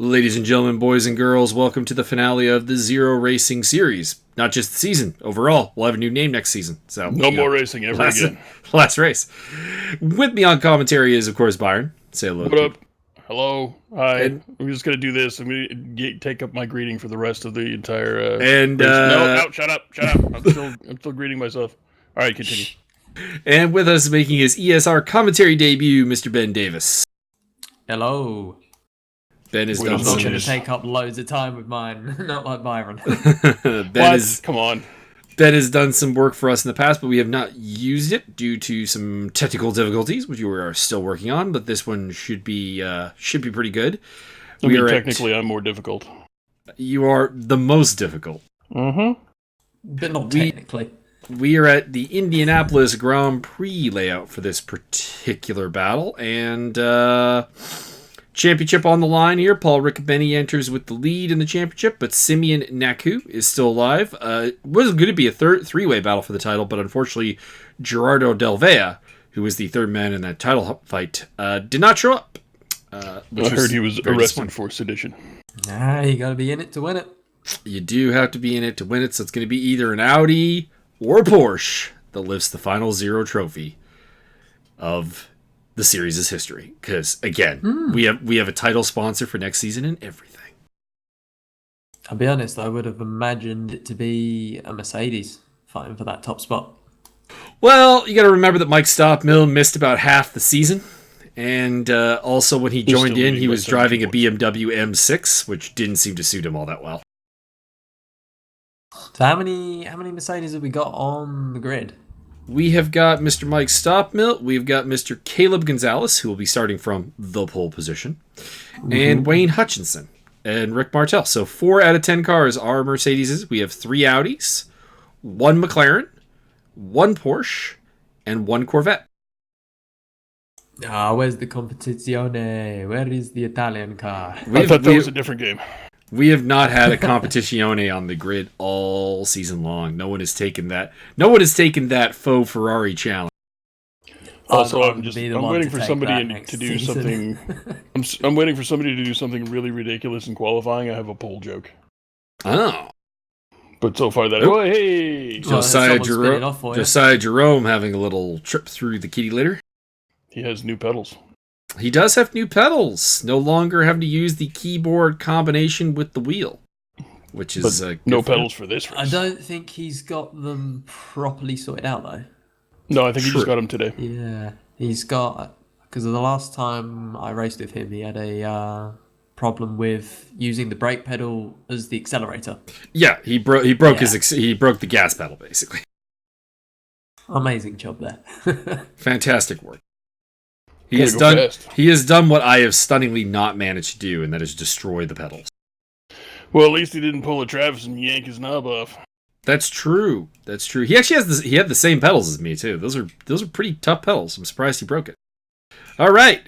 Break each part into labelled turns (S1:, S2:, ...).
S1: Ladies and gentlemen, boys and girls, welcome to the finale of the Zero Racing series. Not just the season, overall. We'll have a new name next season. So
S2: no more racing ever again.
S1: Last race. With me on commentary is, of course, Byron. Say hello.
S2: What up? Hello. Hi. I'm just going to do this. I'm going to take up my greeting for the rest of the entire race. No, shut up. I'm still greeting myself. All right, continue.
S1: And with us making his ESR commentary debut, Mr. Ben Davis.
S3: Hello.
S1: Ben is
S3: I'm not going to take up loads of time with mine, not like Byron.
S2: Come on.
S1: Ben has done some work for us in the past, but we have not used it due to some technical difficulties, which we are still working on. But this one should be pretty good.
S2: Technically, I'm more difficult.
S1: You are the most difficult.
S2: Mm-hmm.
S3: But not technically.
S1: We are at the Indianapolis Grand Prix layout for this particular battle, and championship on the line here. Paul Riccobene enters with the lead in the championship, but Simeon Nacu is still alive. It was going to be a three-way battle for the title, but unfortunately, Gerardo Del Vea, who was the third man in that title fight, did not show up.
S2: I heard he was arrested for sedition.
S3: You got to be in it to win it.
S1: You do have to be in it to win it, so it's going to be either an Audi or a Porsche that lifts the final Zero trophy of the series' history. Because, again, we have a title sponsor for next season and everything.
S3: I'll be honest, I would have imagined it to be a Mercedes fighting for that top spot.
S1: Well, you got to remember that Mike Stoppmill missed about half the season. And also when he joined in, he was driving a BMW M6, which didn't seem to suit him all that well.
S3: So how many Mercedes have we got on the grid?
S1: We have got Mr. Mike Stoppmill. We've got Mr. Caleb Gonzalez, who will be starting from the pole position, and Wayne Hutchinson and Rick Martel. So 4 out of 10 cars are Mercedes. We have 3 Audis, 1 McLaren, 1 Porsche, and 1 Corvette.
S3: Where's the competizione? Where is the Italian car?
S2: I thought that was a different game.
S1: We have not had a competizione on the grid all season long. No one has taken that. No one has taken that faux Ferrari challenge.
S2: Also, I'm waiting for somebody to do something. I'm waiting for somebody to do something really ridiculous in qualifying. I have a pole joke.
S1: Oh,
S2: but so far that
S1: Josiah Jerome having a little trip through the kitty litter.
S2: He has new pedals.
S1: He does have new pedals. No longer having to use the keyboard combination with the wheel, which is
S2: no pedals for this race.
S3: I don't think he's got them properly sorted out though.
S2: No, I think he just got them today.
S3: Yeah, he's got, because of the last time I raced with him, he had a problem with using the brake pedal as the accelerator.
S1: Yeah, he broke the gas pedal basically.
S3: Amazing job there.
S1: Fantastic work. He has done what I have stunningly not managed to do, and that is destroy the pedals.
S2: Well, at least he didn't pull a Travis and yank his knob off.
S1: That's true. He actually had the same pedals as me too. Those are pretty tough pedals. I'm surprised he broke it. All right.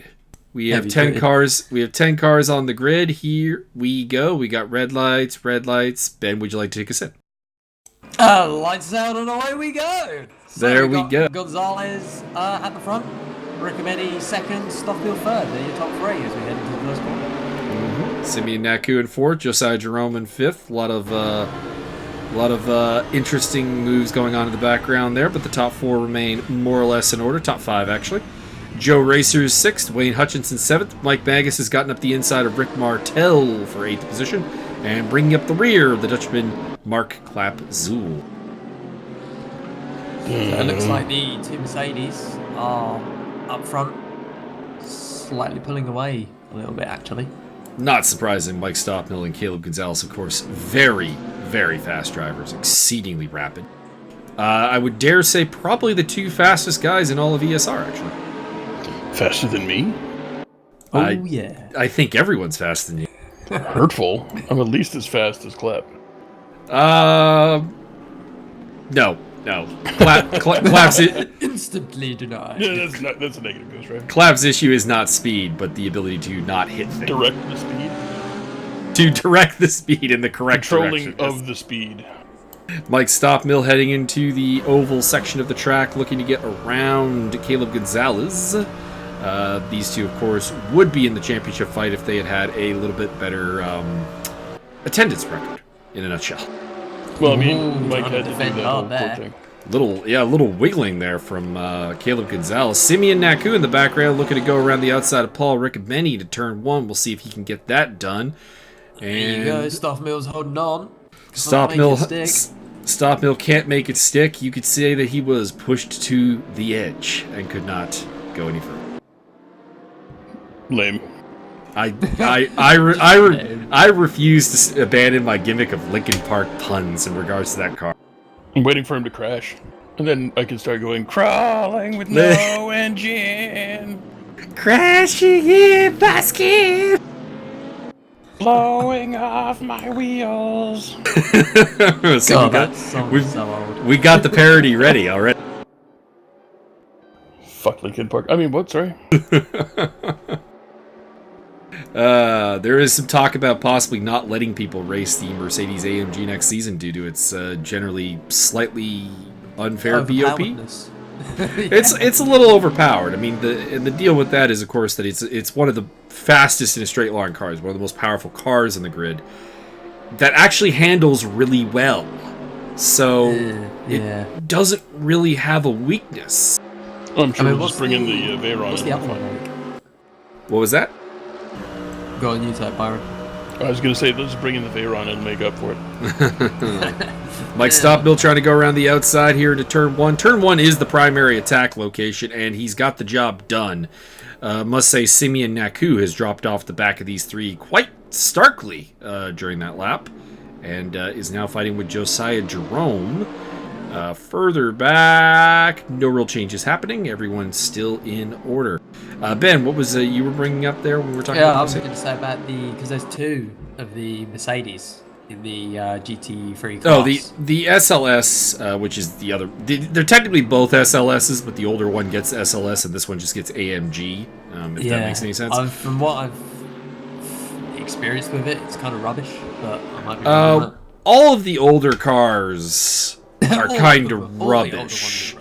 S1: We have 10 cars. We have 10 cars on the grid. Here we go. We got red lights. Ben, would you like to take us in?
S3: Lights out and away we go. So
S1: there we go.
S3: Gonzalez at the front. Riccobene second, Stockfield third. They're your top 3 as we head into the first corner.
S1: Simeon Nacu in 4th, Josiah Jerome in 5th. A lot of interesting moves going on in the background there, but the top 4 remain more or less in order. Top 5 actually. Joe Racer's 6th, Wayne Hutchinson 7th. Mike Magas has gotten up the inside of Rick Martel for 8th position, and bringing up the rear of the Dutchman Mark Clapp-Zool.
S3: So it looks like the 2 Mercedes are up front, slightly pulling away a little bit, actually.
S1: Not surprising. Mike Stoppmill and Caleb Gonzalez, of course, very, very fast drivers, exceedingly rapid. I would dare say probably the 2 fastest guys in all of ESR, actually.
S2: Faster than me?
S3: Yeah.
S1: I think everyone's faster than you.
S2: Hurtful. I'm at least as fast as Clapp.
S1: No. Clapp's
S3: instantly denied.
S2: Yeah, that's a negative ghost, right?
S1: Clapp's issue is not speed, but the ability to not hit things.
S2: Direct the speed?
S1: To direct the speed in the correct direction.
S2: Controlling of the speed.
S1: Mike Stoppmill heading into the oval section of the track, looking to get around Caleb Gonzalez. These two, of course, would be in the championship fight if they had a little bit better attendance record, in a nutshell.
S2: Well, I mean, Mike had to do that whole court thing.
S1: A little wiggling there from Caleb Gonzalez. Simeon Nacu in the background looking to go around the outside of Paul Riccobene to turn 1. We'll see if he can get that done. And
S3: there you go. Stop Mill's holding on.
S1: Stop Mill can't make it stick. You could say that he was pushed to the edge and could not go any further.
S2: Lame.
S1: I refuse to abandon my gimmick of Linkin Park puns in regards to that car.
S2: I'm waiting for him to crash, and then I can start going crawling with no engine,
S1: crashing in my skin,
S2: blowing off my wheels.
S1: So we got the parody ready already.
S2: Fuck Linkin Park. I mean, what? Sorry.
S1: There is some talk about possibly not letting people race the Mercedes AMG next season due to its generally slightly unfair BOP. It's a little overpowered. I mean, the deal with that is, of course, that it's one of the fastest in a straight line cars, one of the most powerful cars in the grid that actually handles really well. So it doesn't really have a weakness.
S2: I'm sure we'll just bring in the Veyron.
S3: What's the other one like?
S1: What was that?
S3: Go on, you type, Byron.
S2: I was going to say, let's bring in the Veyron and make up for it.
S1: Mike Stopmill trying to go around the outside here to turn 1. Turn 1 is the primary attack location, and he's got the job done. Must say, Simeon Nacu has dropped off the back of these three quite starkly during that lap, and is now fighting with Josiah Jerome. Further back, no real changes happening. Everyone's still in order. Ben, what was you were bringing up there when we were talking about?
S3: Yeah, I was going to say about because there's 2 of the Mercedes in the GT3 class.
S1: Oh, the SLS, which is the other. They're technically both SLSs, but the older one gets SLS, and this one just gets AMG. If that makes any sense.
S3: From what I've experienced with it, it's kind of rubbish, but I might be wrong on that.
S1: All of the older cars are kind of rubbish.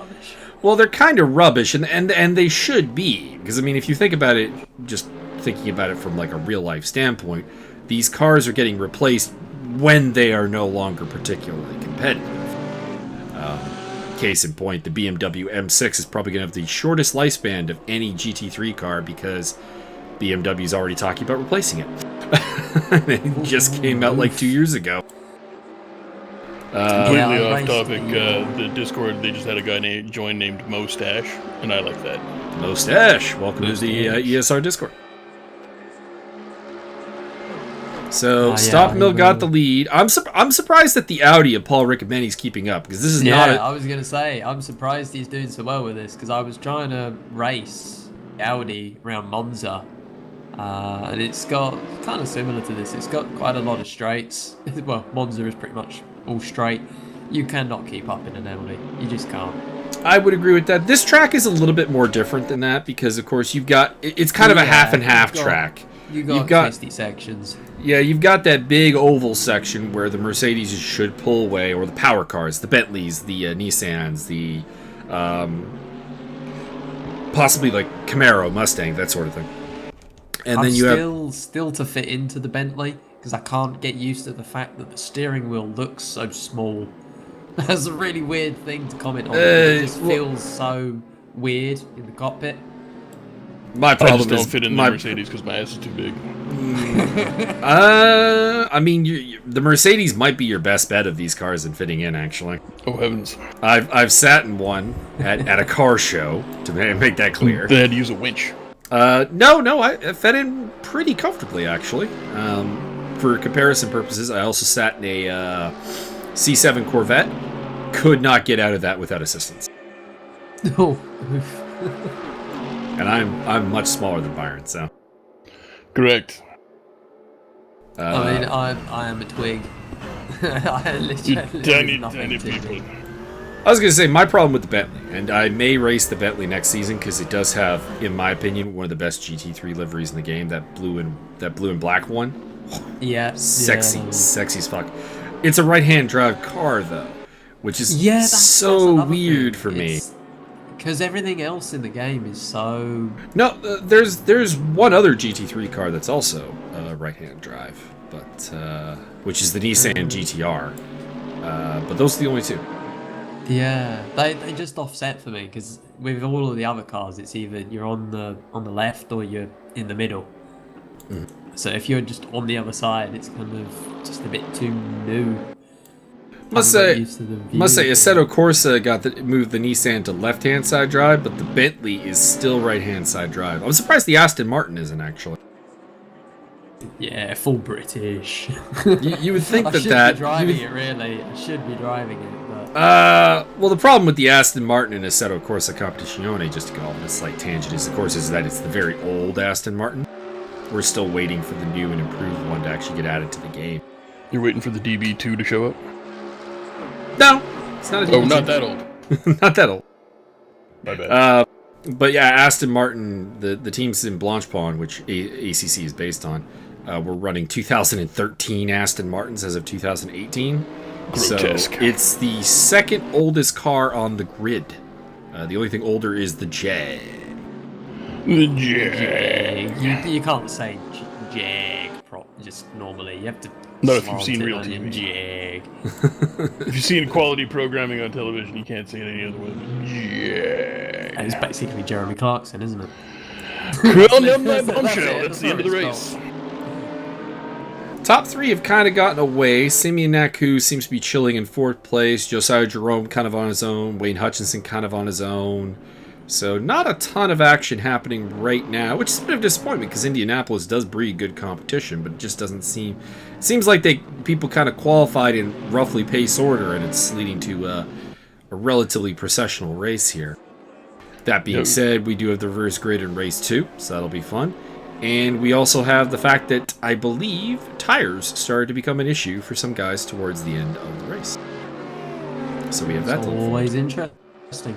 S1: Well, they're kind of rubbish, and they should be, because I mean, if you think about it, just thinking about it from like a real life standpoint, these cars are getting replaced when they are no longer particularly competitive. Case in point, the BMW M6 is probably going to have the shortest lifespan of any GT3 car because BMW is already talking about replacing it. It just came out like 2 years ago.
S2: Completely off topic, the Discord, they just had a guy named Mustache, and I like that.
S1: Mustache, welcome to the ESR Discord. So, Stopmill got the lead. I'm surprised that the Audi of Paul Riccobene's keeping up, because this is not
S3: I was going to say, I'm surprised he's doing so well with this, because I was trying to race Audi around Monza, and it's got, kind of similar to this, it's got quite a lot of straights. Well, Monza is pretty much all straight. You cannot keep up in an Audi. You just can't.
S1: I would agree with that. This track is a little bit more different than that because, of course, you've got... It's kind of a half and half track.
S3: You've got twisty sections.
S1: Yeah, you've got that big oval section where the Mercedes should pull away, or the power cars, the Bentleys, the Nissans, the... possibly like Camaro, Mustang, that sort of thing. And then you have...
S3: Still to fit into the Bentley, because I can't get used to the fact that the steering wheel looks so small. That's a really weird thing to comment on. It just feels so weird in the cockpit.
S1: My problem
S2: I just don't fit in the Mercedes because my ass is too big.
S1: I mean, the Mercedes might be your best bet of these cars in fitting in, actually.
S2: Oh, heavens.
S1: I've sat in one at a car show, to make that clear.
S2: They had to use a winch.
S1: No, I fed in pretty comfortably, actually. For comparison purposes, I also sat in a C7 Corvette. Could not get out of that without assistance.
S3: Oh.
S1: And I'm much smaller than Byron, so.
S2: Correct.
S3: I mean, I am a twig. I literally
S2: tiny people.
S1: I was going to say, my problem with the Bentley, and I may race the Bentley next season because it does have, in my opinion, one of the best GT3 liveries in the game, that blue and black one.
S3: Yeah.
S1: Sexy as fuck. It's a right-hand drive car, though, which is so weird for me.
S3: Because everything else in the game is so...
S1: No, there's one other GT3 car that's also right-hand drive, but which is the Nissan GTR. But those are the only two.
S3: Yeah, they just offset for me, because with all of the other cars, it's either you're on the left or you're in the middle.
S1: Mm.
S3: So if you're just on the other side, it's kind of just a bit too new.
S1: Must say, Assetto Corsa moved the Nissan to left-hand side drive, but the Bentley is still right-hand side drive. I'm surprised the Aston Martin isn't, actually.
S3: Yeah, full British.
S1: You would think
S3: I should be driving it, really. I should be driving it, but...
S1: well, the problem with the Aston Martin and Assetto Corsa Competizione, just to go off on a slight tangent, is, of course, is that it's the very old Aston Martin. We're still waiting for the new and improved one to actually get added to the game.
S2: You're waiting for the DB2 to show up?
S1: No, it's not a DB2.
S2: Oh, not that old.
S1: Not that old.
S2: My bad.
S1: But yeah, Aston Martin, the teams in Blanchepond, which ACC is based on, were running 2013 Aston Martins as of 2018.
S2: Grotesque.
S1: So it's the second oldest car on the grid. The only thing older is the Jag.
S2: The Jag.
S3: You can't say Jag just normally. You have to...
S2: Not if you've seen real TV.
S3: Jag.
S2: If you've seen quality programming on television, you can't say it any other way. Yeah.
S3: And it's basically Jeremy Clarkson, isn't it?
S2: Well, that's the end of the race.
S1: Top three have kind of gotten away. Simeon Nacu seems to be chilling in fourth place. Josiah Jerome kind of on his own. Wayne Hutchinson kind of on his own. So not a ton of action happening right now, which is a bit of a disappointment because Indianapolis does breed good competition, but it just doesn't seem... It seems like people kind of qualified in roughly pace order, and it's leading to a relatively processional race here. That being said, we do have the reverse grid in race 2, so that'll be fun. And we also have the fact that I believe tires started to become an issue for some guys towards the end of the race. So we have that.
S3: Always interesting.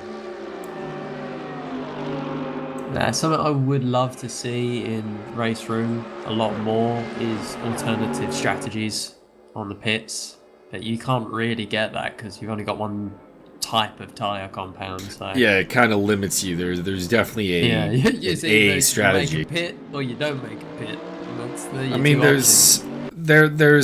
S3: Something I would love to see in Raceroom a lot more is alternative strategies on the pits, but you can't really get that because you've only got one type of tire compound. So
S1: yeah, it kind of limits you. There's definitely a strategy.
S3: You make a pit or you don't make a pit.
S1: I mean, there's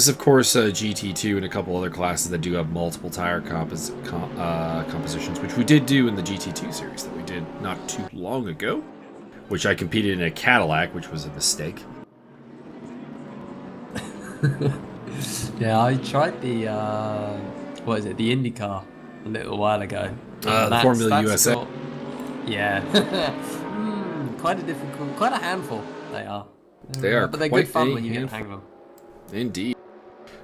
S1: of course GT2 and a couple other classes that do have multiple tire compositions, which we did do in the GT2 series that we did not too long ago, which I competed in a Cadillac, which was a mistake.
S3: Yeah, I tried the the IndyCar a little while ago.
S1: The Formula USA.
S3: Yeah, quite a handful they are.
S1: They are,
S3: but they're good fun when you get the hang of them.
S1: Indeed.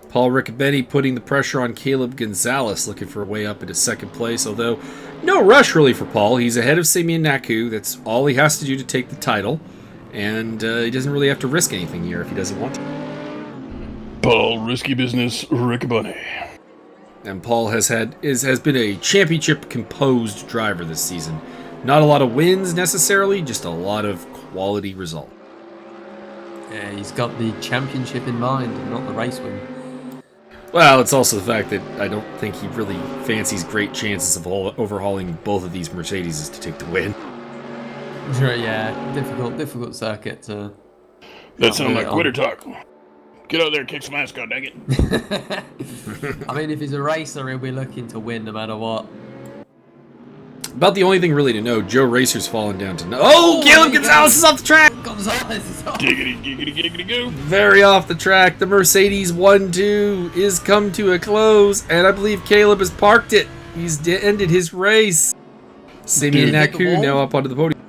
S1: Paul Riccobene putting the pressure on Caleb Gonzalez, looking for a way up into second place, although no rush really for Paul. He's ahead of Simeon Nacu. That's all he has to do to take the title, and he doesn't really have to risk anything here if he doesn't want to.
S2: Paul, risky business, Riccobene.
S1: And Paul has been a championship composed driver this season. Not a lot of wins necessarily, just a lot of quality results.
S3: Yeah, he's got the championship in mind and not the race win.
S1: Well, it's also the fact that I don't think he really fancies great chances of overhauling both of these Mercedes to take the win.
S3: Yeah, difficult circuit to...
S2: That sounds like quitter talk. Get out there and kick some ass, god dang it.
S3: I mean, if he's a racer, he'll be looking to win no matter what.
S1: About the only thing really to know, Joe Racer's fallen down to... Oh, Caleb Gonzalez is off the track!
S3: Gonzalez is off.
S2: Giggity, go.
S1: Very off the track. The Mercedes 1-2 is come to a close, and I believe Caleb has parked it. He's ended his race. Simeon Nacu now up onto the podium.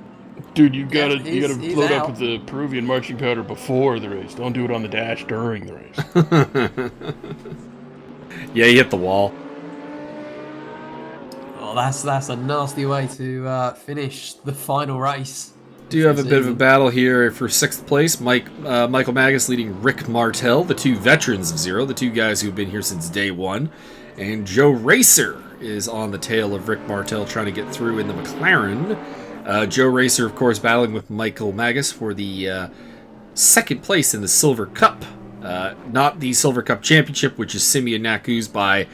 S2: Dude, you gotta float up with the Peruvian marching powder before the race. Don't do it on the dash during the race.
S1: Yeah, he hit the wall.
S3: Oh, that's a nasty way to finish the final race.
S1: Do have a bit of a battle here for 6th place. Michael Magas leading Rick Martel, the two veterans of Zero, the two guys who've been here since day one. And Joe Racer is on the tail of Rick Martel trying to get through in the McLaren. Joe Racer, of course, battling with Michael Magas for the 2nd place in the Silver Cup. Not the Silver Cup Championship, which is Simeon Nacu's by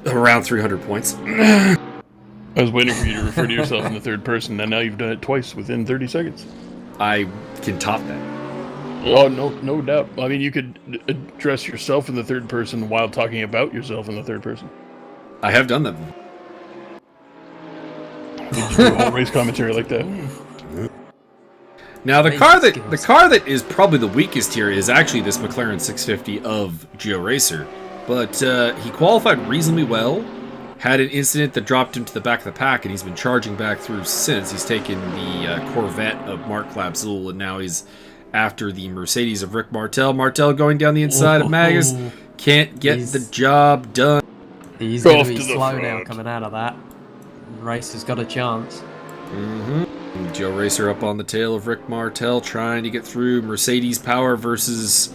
S1: around 300 points.
S2: I was waiting for you to refer to yourself in the third person, and now you've done it twice within 30 seconds.
S1: I can top that.
S2: Oh, no doubt. I mean, you could address yourself in the third person while talking about yourself in the third person.
S1: I have done that.
S2: Did you do a whole race commentary like that?
S1: Now, the car that is probably the weakest here is actually this McLaren 650 of Geo Racer. But he qualified reasonably well, had an incident that dropped him to the back of the pack, and he's been charging back through since. He's taken the Corvette of Mark Klapzul, and now he's after the Mercedes of Rick Martel. Martel going down the inside of Magas. Can't get the job done.
S3: He's going to be slow now coming out of that. Race has got a chance.
S1: Joe Racer up on the tail of Rick Martel, trying to get through. Mercedes power versus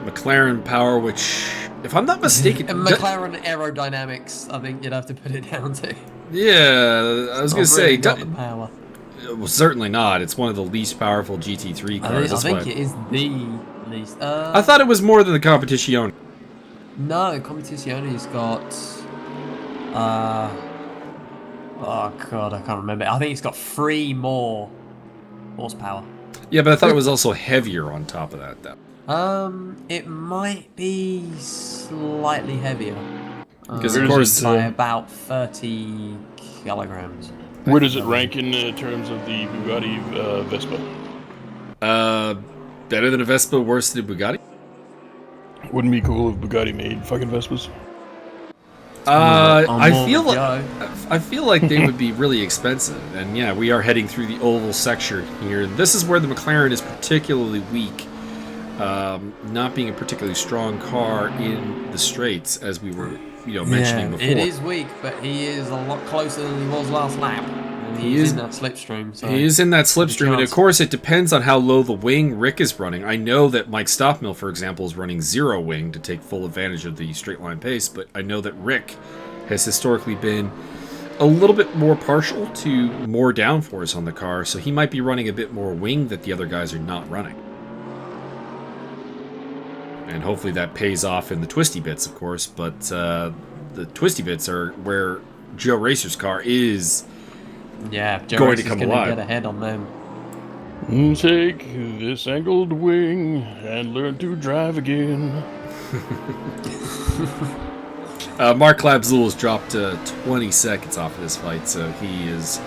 S1: McLaren power, which, if I'm not mistaken...
S3: McLaren aerodynamics, I think you'd have to put it down to.
S1: Yeah, I was going to say...
S3: got the power.
S1: Well, certainly not. It's one of the least powerful GT3 cars.
S3: I think it is the least...
S1: I thought it was more than the Competizione.
S3: No, the Competizione's got... oh god, I can't remember. I think it's got 3 more horsepower.
S1: Yeah, but I thought it was also heavier on top of that, though.
S3: It might be slightly heavier.
S1: Because of course,
S3: by about 30 kilograms.
S2: Where does it rank in terms of the Bugatti Vespa?
S1: Better than a Vespa, worse than a Bugatti?
S2: Wouldn't be cool if Bugatti made fucking Vespas.
S1: I feel like they would be really expensive, and yeah, we are heading through the oval section here. This is where the McLaren is particularly weak, not being a particularly strong car in the straights, as we were, mentioning before.
S3: It is weak, but he is a lot closer than he was last lap. He is in that slipstream. So
S1: he is in that slipstream, and of course it depends on how low the wing Rick is running. I know that Mike Stockmill, for example, is running 0 wing to take full advantage of the straight line pace, but I know that Rick has historically been a little bit more partial to more downforce on the car, so he might be running a bit more wing that the other guys are not running. And hopefully that pays off in the twisty bits, of course, but the twisty bits are where Joe Racer's car is...
S3: Yeah, Joe
S1: going
S3: Race
S1: to come
S3: is
S1: alive.
S3: Get ahead on them.
S2: Take this angled wing and learn to drive again.
S1: Mark Klapzul has dropped 20 seconds off of this fight, so he is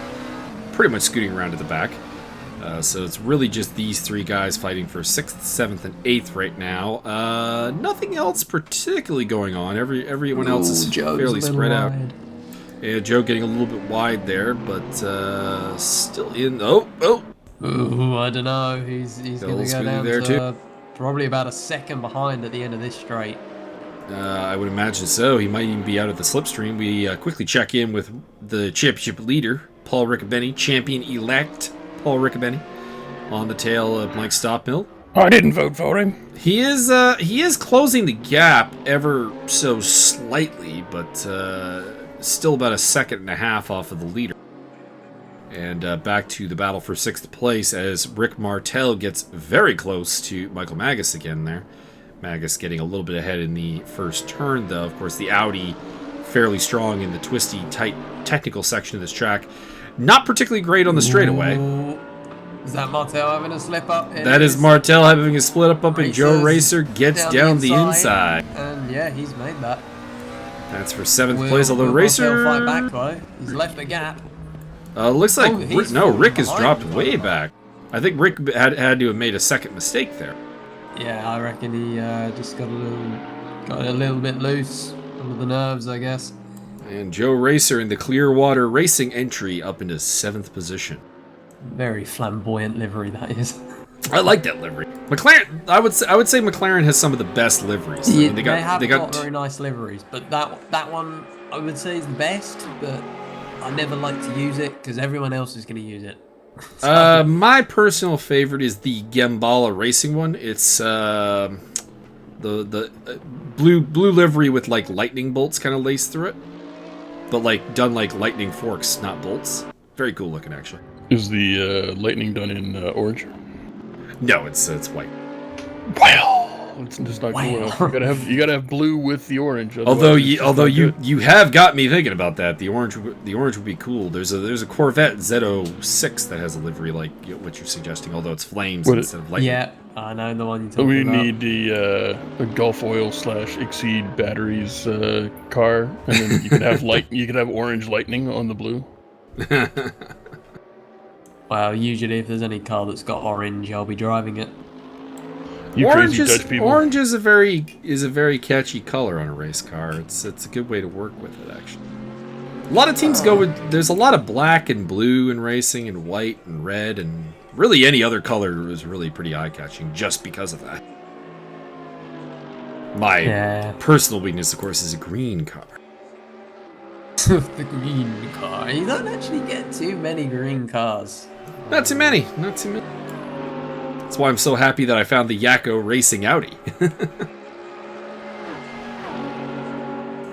S1: pretty much scooting around to the back. So it's really just these 3 guys fighting for 6th, 7th, and 8th right now. Nothing else particularly going on. Everyone else is fairly spread out. Yeah, Joe getting a little bit wide there, but still in. Oh!
S3: Ooh, I don't know. He's going to go down
S1: there
S3: to
S1: too.
S3: Probably about a second behind at the end of this straight.
S1: I would imagine so. He might even be out of the slipstream. We quickly check in with the championship leader, Paul Riccobene, champion-elect Paul Riccobene, on the tail of Mike Stockmill.
S2: I didn't vote for him.
S1: He is closing the gap ever so slightly, but still about a 1.5 seconds off of the leader. And back to the battle for 6th place as Rick Martel gets very close to Michael Magas again there. Magas getting a little bit ahead in the first turn, though. Of course, the Audi fairly strong in the twisty, tight, technical section of this track. Not particularly great on the straightaway.
S3: Is that Martel having a slip up?
S1: That is Martel having a split up, and Joe Racer gets down the inside.
S3: And yeah, he's made that.
S1: That's for 7th place, although Racer...
S3: Martel fight back, though. He's left a gap.
S1: Looks like... Rick has dropped way back. I think Rick had to have made a second mistake there.
S3: Yeah, I reckon he just got a little bit loose under the nerves, I guess.
S1: And Joe Racer in the Clearwater Racing entry up into 7th position.
S3: Very flamboyant livery, that is.
S1: I like that livery. McLaren, I would say McLaren has some of the best liveries.
S3: Yeah, they have got very nice liveries, but that one I would say is the best. But I never like to use it because everyone else is going to use it.
S1: So. My personal favorite is the Gambala Racing one. It's the blue livery with like lightning bolts kind of laced through it, but like done like lightning forks, not bolts. Very cool looking, actually.
S2: Is the lightning done in orange?
S1: No, it's white.
S2: Well, It's just not cool enough. You gotta have blue with the orange.
S1: Although you have got me thinking about that. The orange would be cool. There's a Corvette Z06 that has a livery like what you're suggesting, although it's flames instead of lightning.
S3: Yeah, I know the one you're talking about.
S2: We need the Gulf Oil / Exceed Batteries car, and then you can have You can have orange lightning on the blue.
S3: Well, usually if there's any car that's got orange, I'll be driving it.
S1: Orange is a very catchy color on a race car. It's a good way to work with it, actually. A lot of teams go with. There's a lot of black and blue in racing, and white and red, and really any other color is really pretty eye-catching just because of that. My personal weakness, of course, is a green car.
S3: The green car. You don't actually get too many green cars.
S1: Not too many. That's why I'm so happy that I found the Yakko Racing Audi.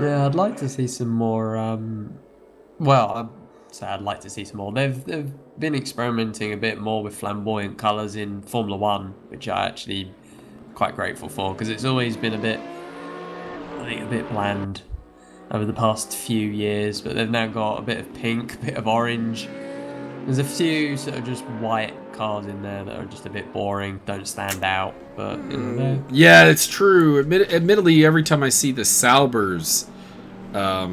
S3: Yeah, I'd like to see some more. I'd like to see some more. They've been experimenting a bit more with flamboyant colours in Formula One, which I actually quite grateful for, because it's always been a bit bland over the past few years. But they've now got a bit of pink, a bit of orange. There's a few sort of just white cars in there that are just a bit boring, don't stand out. But
S1: yeah, it's true. Admittedly, every time I see the Saubers at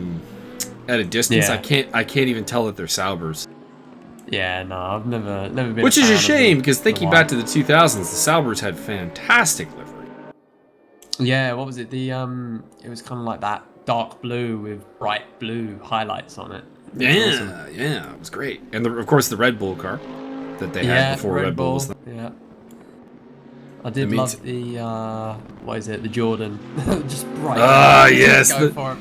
S1: a distance,
S3: Yeah.
S1: I can't even tell that they're Saubers.
S3: Yeah, no, I've never been.
S1: Which is a shame, because
S3: the
S1: thinking back to the 2000s, the Saubers had fantastic livery.
S3: Yeah, what was it? It was kind of like that dark blue with bright blue highlights on it.
S1: Yeah, it was great. And of course the Red Bull car that they had before Red Bull was.
S3: Yeah. I did love the the Jordan, just bright.
S1: Yes,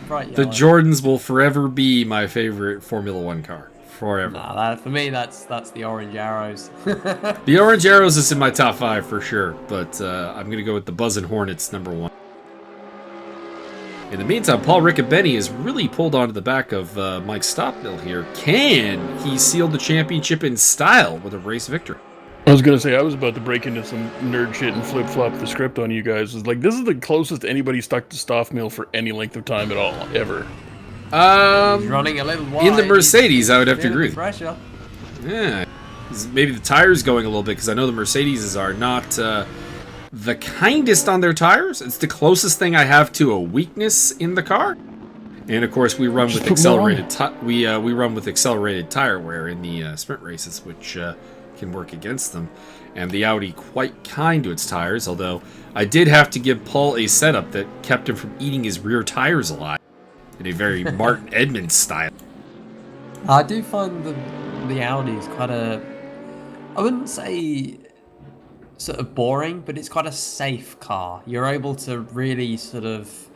S3: bright
S1: the Jordans will forever be my favorite Formula One car. Forever.
S3: Nah, for me, that's the orange arrows.
S1: The orange arrows is in my top 5 for sure, but I'm gonna go with the Buzzin' Hornets #1. In the meantime, Paul Riccobene has really pulled onto the back of Mike Stockmill here. Can he seal the championship in style with a race victory?
S2: I was going to say, I was about to break into some nerd shit and flip-flop the script on you guys. It's like, this is the closest anybody stuck to Stockmill for any length of time at all, ever.
S3: He's running a little wide.
S1: In the Mercedes, I would have to agree.
S3: Pressure.
S1: Yeah. Maybe the tires going a little bit, because I know the Mercedes are not the kindest on their tires. It's the closest thing I have to a weakness in the car. And of course, we run with accelerated we run with accelerated tire wear in the sprint races, which can work against them. And the Audi quite kind to its tires, although I did have to give Paul a setup that kept him from eating his rear tires alive in a very Martin Edmonds style.
S3: I do find the Audi is quite I wouldn't say sort of boring, but it's quite a safe car. You're able to really sort of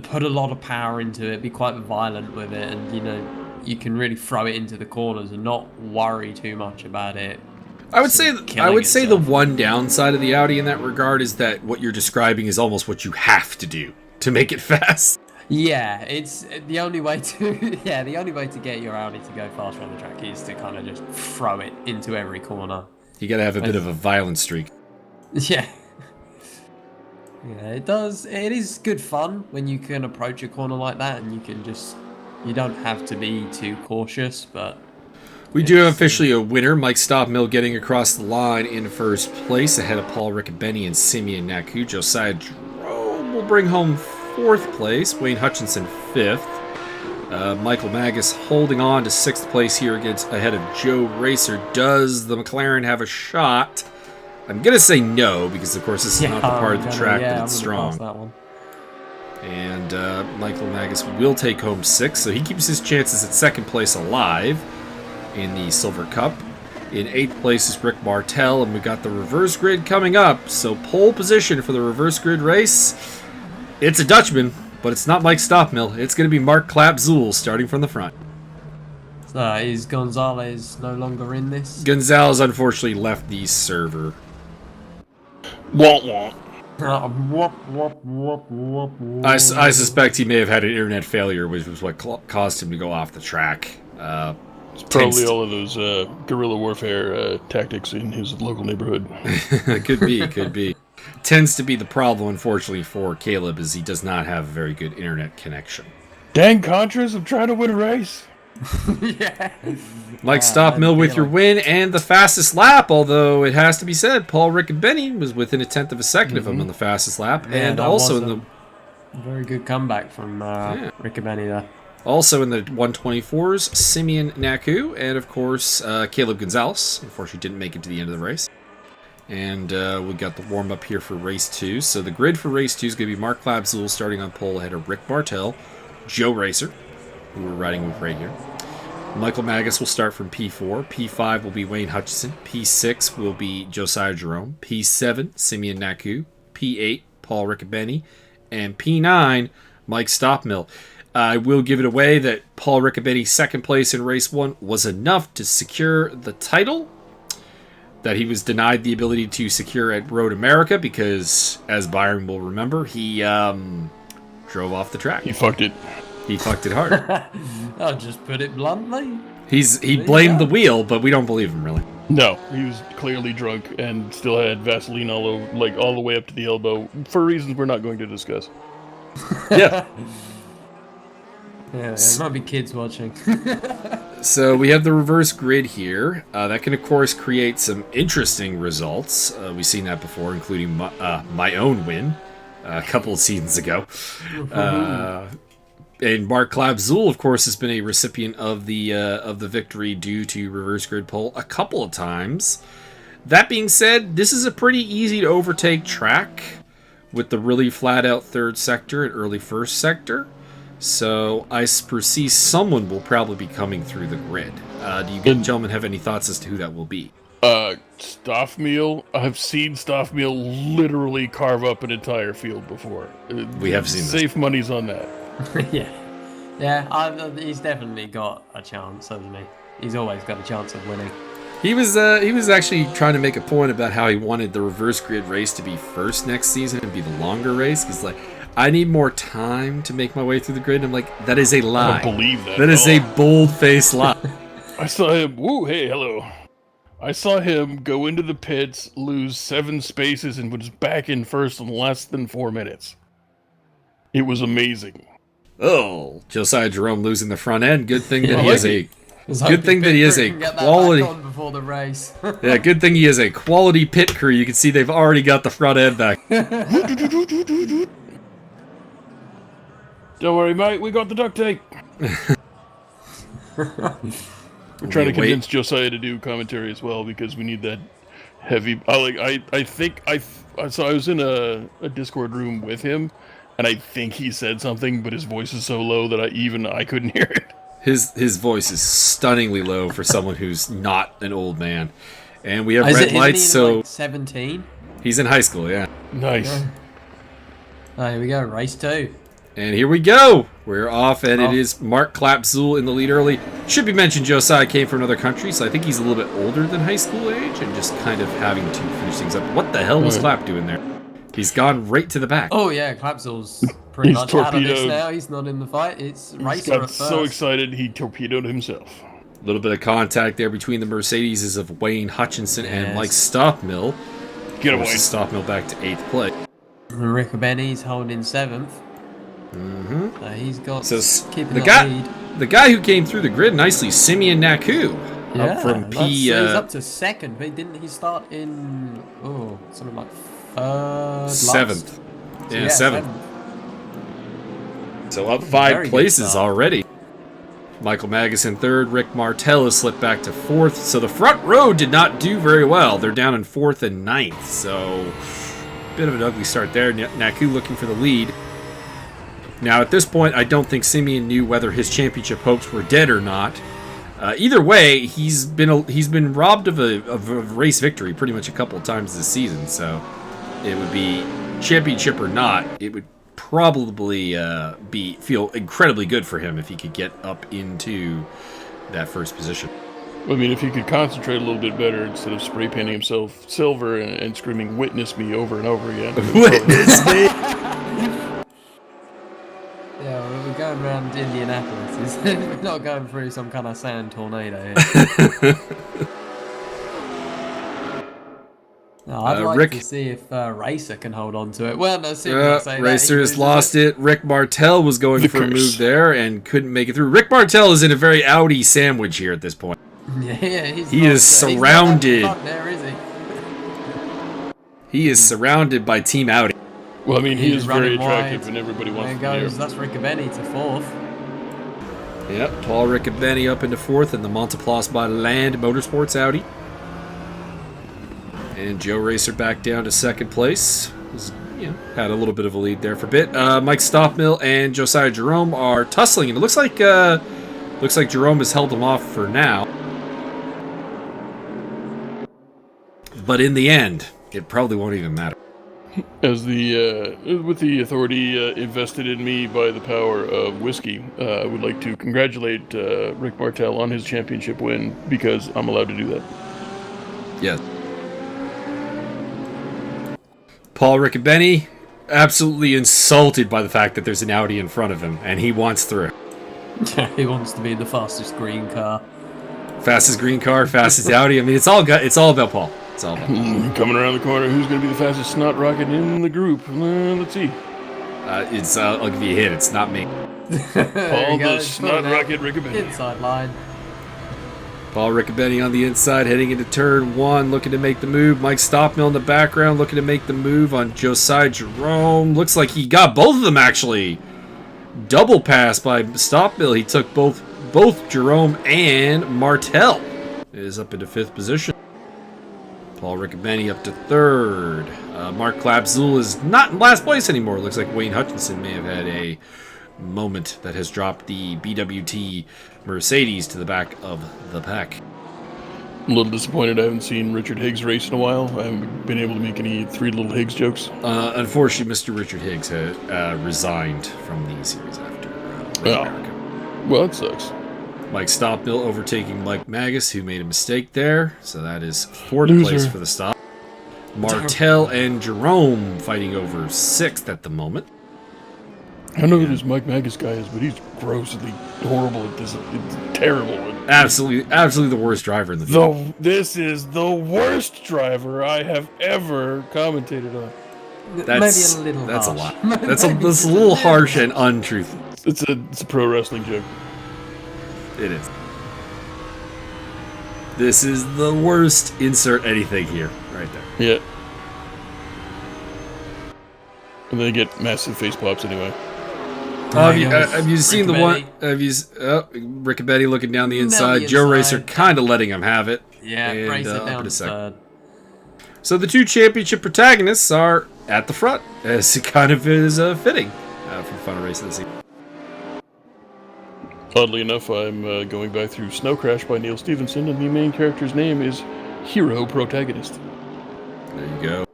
S3: put a lot of power into it, be quite violent with it, and you can really throw it into the corners and not worry too much about it. I would say the one downside of the Audi in that regard is that what you're describing is almost what you have to do to make it fast. Yeah, it's the only way to get your Audi to go faster on the track is to kind of just throw it into every corner. You gotta have a bit of a violent streak. Yeah. Yeah, it does. It is good fun when you can approach a corner like that, and you don't have to be too cautious, but... We do have officially a winner, Mike Stockmill getting across the line in first place, ahead of Paul Riccobene and Simeon Nacu. Josiah Jerome will bring home fourth place, Wayne Hutchinson fifth. Michael Magas holding on to sixth place here ahead of Joe Racer. Does the McLaren have a shot? I'm going to say no, because of course this is not the part of the track, but it's strong. That one. And Michael Magas will take home sixth, so he keeps his chances at second place alive in the Silver Cup. In eighth place is Rick Martel, and we got the reverse grid coming up. So pole position for the reverse grid race. It's a Dutchman, but it's not Mike Stockmill. It's going to be Mark Clapzool starting from the front. So is Gonzalez no longer in this? Gonzalez unfortunately left the server.
S2: Womp
S1: womp. I suspect he may have had an internet failure, which was what caused him to go off the track.
S2: It's probably all of those guerrilla warfare tactics in his local neighborhood.
S1: Could be. tends to be the problem, unfortunately, for Caleb, is he does not have a very good internet connection.
S2: Dang Contras, I'm trying to win a race.
S3: Yeah.
S1: Mike Stockmill with your win and the fastest lap, although it has to be said, Paul Riccobene was within a tenth of a second of him on the fastest lap.
S3: Yeah,
S1: and also in the...
S3: Very good comeback from Riccobene there.
S1: Also in the 124s, Simeon Nacu, and of course, Caleb Gonzalez. Unfortunately, didn't make it to the end of the race. And we got the warm-up here for race 2. So the grid for race 2 is going to be Mark Klabzul starting on pole ahead of Rick Martel, Joe Racer, who we're riding with right here. Michael Magas will start from P4. P5 will be Wayne Hutchison. P6 will be Josiah Jerome. P7, Simeon Nacu. P8, Paul Riccobene. And P9, Mike Stockmill. I will give it away that Paul Riccobene's second place in race 1 was enough to secure the title that he was denied the ability to secure at Road America because, as Byron will remember, he drove off the track.
S2: He fucked it.
S1: He fucked it hard.
S3: I'll just put it bluntly.
S1: He blamed the wheel, but we don't believe him, really.
S2: No, he was clearly drunk and still had Vaseline all over, like all the way up to the elbow, for reasons we're not going to discuss.
S1: Yeah.
S3: Yeah, there might be kids watching.
S1: So we have the reverse grid here. That can, of course, create some interesting results. We've seen that before, including my own win a couple of seasons ago. And Mark Klabzul, of course, has been a recipient of the victory due to reverse grid pole a couple of times. That being said, this is a pretty easy to overtake track with the really flat-out third sector and early first sector. So I foresee someone will probably be coming through the grid. Do you gentlemen have any thoughts as to who that will be?
S2: Stoffmeal. I've seen Stoffmeal literally carve up an entire field before.
S1: We have seen
S2: safe money's on that.
S3: Yeah. He's definitely got a chance, hasn't he? He's always got a chance of winning.
S1: He was actually trying to make a point about how he wanted the reverse grid race to be first next season and be the longer race. He's like, I need more time to make my way through the grid. And I'm like, that is a lie.
S2: I don't believe that.
S1: That is a bold-faced lie.
S2: I saw him. Woo, hey, hello. I saw him go into the pits, lose 7 spaces, and was back in first in less than 4 minutes. It was amazing.
S1: Oh, Josiah Jerome losing the front end. Good thing that he has a
S3: quality before the race.
S1: Yeah, good thing he has a quality pit crew. You can see they've already got the front end back.
S2: Don't worry, mate. We got the duct tape. We're trying to convince Josiah to do commentary as well because we need that heavy. I was in a Discord room with him, and I think he said something, but his voice is so low that I couldn't hear it.
S1: His voice is stunningly low for someone who's not an old man. And we have red lights, so
S3: like 17.
S1: He's in high school, yeah.
S2: Nice.
S3: Oh, here we go, race 2.
S1: And here we go. We're off, and it is Mark Klabzul in the lead early. Should be mentioned, Josiah came from another country, so I think he's a little bit older than high school age and just kind of having to finish things up. What the hell was Klab doing there? He's gone right to the back.
S3: Oh, yeah, Klabzul's pretty much out of this now. He's not in the fight. It's Racer at first.
S2: So excited, he torpedoed himself.
S1: A little bit of contact there between the Mercedes of Wayne Hutchinson and Mike Stockmill.
S2: Get away.
S1: Stockmill back to 8th place.
S3: Riccobene's holding 7th.
S1: Mm-hmm.
S3: He's got
S1: keeping the lead. The guy who came through the grid nicely, Simeon Nacu, up from P.
S3: He's up to 2nd, but didn't he start in something like
S1: 7th? Yeah, 7th. So up 5 places already. Michael Magas in 3rd. Rick Martel has slipped back to 4th. So the front row did not do very well. They're down in 4th and 9th. So bit of an ugly start there. Nacu looking for the lead. Now, at this point, I don't think Simeon knew whether his championship hopes were dead or not. Either way, he's been robbed of a race victory pretty much a couple of times this season. So it would be championship or not, it would probably feel incredibly good for him if he could get up into that first position.
S2: I mean, if he could concentrate a little bit better instead of spray painting himself silver and screaming "Witness me" over and over again.
S1: Witness me.
S3: Yeah, we're going around Indianapolis. We're not going through some kind of sand tornado here. No, I'd like
S1: Rick,
S3: to see if Racer can hold on to it. Well, no, as soon as I say that,
S1: Racer
S3: he
S1: has
S3: loses
S1: lost it. Rick Martel was going for a
S2: curse.
S1: move there and couldn't make it through. Rick Martel is in a very Audi sandwich here at this point.
S3: Yeah,
S1: He is surrounded.
S3: He's not having fun there, is he?
S1: He is surrounded by Team Audi.
S2: Well, I mean, he is very
S3: running
S2: attractive,
S3: wide.
S2: and everybody wants
S3: There
S2: to be
S3: goes, that's Riccobene to fourth.
S1: Yep, Paul Riccobene up into fourth in the Monteplas by Land Motorsports Audi. And Joe Racer back down to second place. Had a little bit of a lead there for a bit. Mike Stoppmill and Josiah Jerome are tussling, and it looks like Jerome has held him off for now. But in the end, it probably won't even matter.
S2: As with the authority invested in me by the power of whiskey, I would like to congratulate Rick Martel on his championship win, because I'm allowed to do that.
S1: Yes. Paul Riccobene, absolutely insulted by the fact that there's an Audi in front of him, and he wants through.
S3: He wants to be the fastest green car.
S1: Fastest green car, fastest Audi. I mean, it's all about Paul. It's all about Paul.
S2: Coming around the corner, who's going to be the fastest snot rocket in the group? Let's see.
S1: I'll give you a hint. It's not me.
S2: Paul the snot rocket Riccobene.
S3: Inside line.
S1: Paul Riccobene on the inside, heading into turn one, looking to make the move. Mike Stoppmill in the background, looking to make the move on Josiah Jerome. Looks like he got both of them, actually. Double pass by Stoppmill. He took both Jerome and Martel. It is up into fifth position. Paul Riccobene up to third. Mark Klapzul is not in last place anymore. Looks like Wayne Hutchinson may have had a moment that has dropped the BWT Mercedes to the back of the pack.
S2: I'm a little disappointed I haven't seen Richard Higgs race in a while. I haven't been able to make any Three Little Higgs jokes.
S1: Unfortunately, Mr. Richard Higgs had resigned from the series after America.
S2: Well, it sucks.
S1: Mike Stoppmill overtaking Mike Magas, who made a mistake there. So that is fourth place for the stop. Martel and Jerome fighting over sixth at the moment.
S2: I don't know who this Mike Magas guy is, but he's grossly horrible at this. It's terrible.
S1: Absolutely the worst driver in the field.
S2: This is the worst driver I have ever commentated on.
S1: That's
S3: maybe a little
S1: that's
S3: harsh.
S1: a lot. That's a little harsh and untruthful.
S2: It's a pro wrestling joke.
S1: It is. This is the worst insert anything here, right there.
S2: Yeah. And they get massive face pops anyway.
S1: Have you seen the one? Riccobene looking down the inside. Joe Racer kind of letting him have it.
S3: Yeah,
S1: and,
S3: Racer
S1: up in
S3: down
S1: a second.
S3: third.
S1: So the two championship protagonists are at the front, as it kind of is fitting for the final race of the season.
S2: Oddly enough, I'm going back through Snow Crash by Neil Stephenson, and the main character's name is Hero Protagonist.
S1: There you go.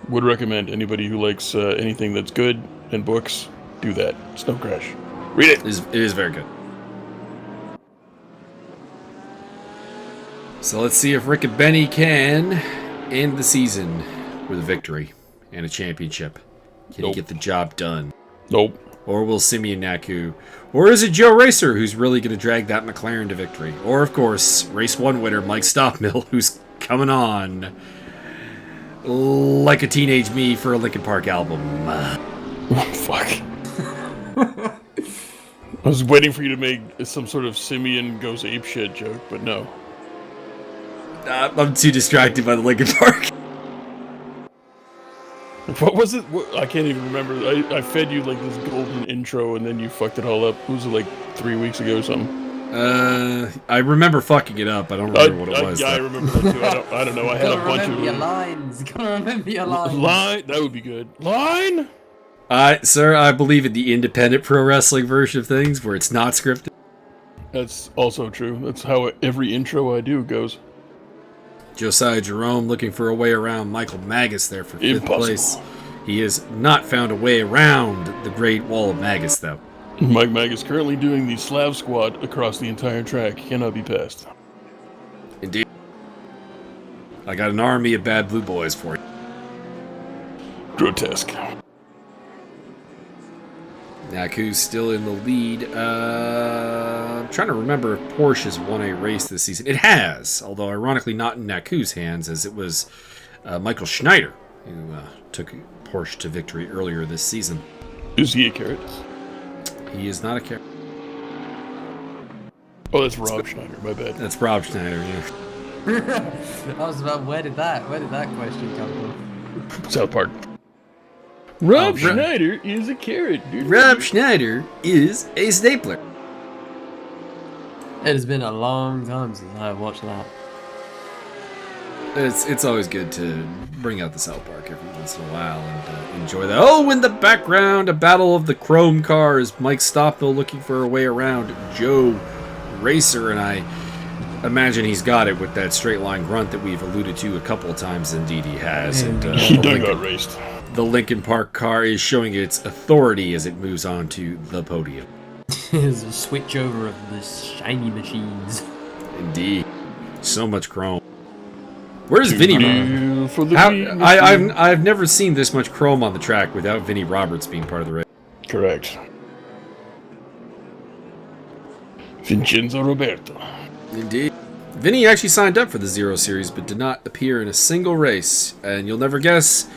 S2: Would recommend anybody who likes anything that's good and books, do that. Snow Crash. Read it.
S1: It is very good. So let's see if Riccobene can end the season with a victory and a championship. Can he get the job done?
S2: Nope.
S1: Or will Simeon Nacu? Or is it Joe Racer who's really going to drag that McLaren to victory? Or, of course, race one winner Mike Stoppmill, who's coming on like a teenage me for a Linkin Park album.
S2: Fuck. I was waiting for you to make some sort of Simeon goes apeshit joke, but no.
S1: I'm too distracted by the Linkin Park.
S2: What was it? I can't even remember. I fed you like this golden intro and then you fucked it all up. Was it like 3 weeks ago or something?
S1: I remember fucking it up. I don't remember what it was.
S2: Yeah, I remember that too. I don't know. I had a bunch of
S3: your lines. Gotta remember your lines.
S2: Line? That would be good. Line?
S1: Sir, I believe in the independent pro wrestling version of things where it's not scripted.
S2: That's also true. That's how every intro I do goes.
S1: Josiah Jerome looking for a way around Michael Magas there for fifth place. He has not found a way around the Great Wall of Magas, though.
S2: Mike Magas currently doing the Slav squat across the entire track. Cannot be passed.
S1: Indeed. I got an army of bad blue boys for you.
S2: Grotesque.
S1: Nacu's still in the lead. I'm trying to remember if Porsche has won a race this season. It has, although ironically not in Nacu's hands, as it was Michael Schneider who took Porsche to victory earlier this season.
S2: Is he a carrot?
S1: He is not a carrot.
S2: Oh, that's Rob Schneider. My bad.
S1: That's Rob Schneider. Yeah.
S3: I was about, where did that question come from?
S2: South Park. Rob Schneider is a carrot, dude.
S1: Rob Schneider is a stapler.
S3: It has been a long time since I have watched that.
S1: It's always good to bring out the South Park every once in a while and enjoy that. Oh, in the background, a battle of the chrome cars. Mike Stoppel looking for a way around Joe Racer, and I imagine he's got it with that straight line grunt that we've alluded to a couple of times. Indeed, he has. And
S2: he done got raced.
S1: The Lincoln Park car is showing its authority as it moves on to the podium.
S3: There's a switch over of the shiny machines.
S1: Indeed, so much chrome. Where's Vinny? I've never seen this much chrome on the track without Vinnie Roberts being part of the race.
S2: Correct. Vincenzo Roberto.
S1: Indeed. Vinny actually signed up for the Zero Series, but did not appear in a single race. And you'll never guess,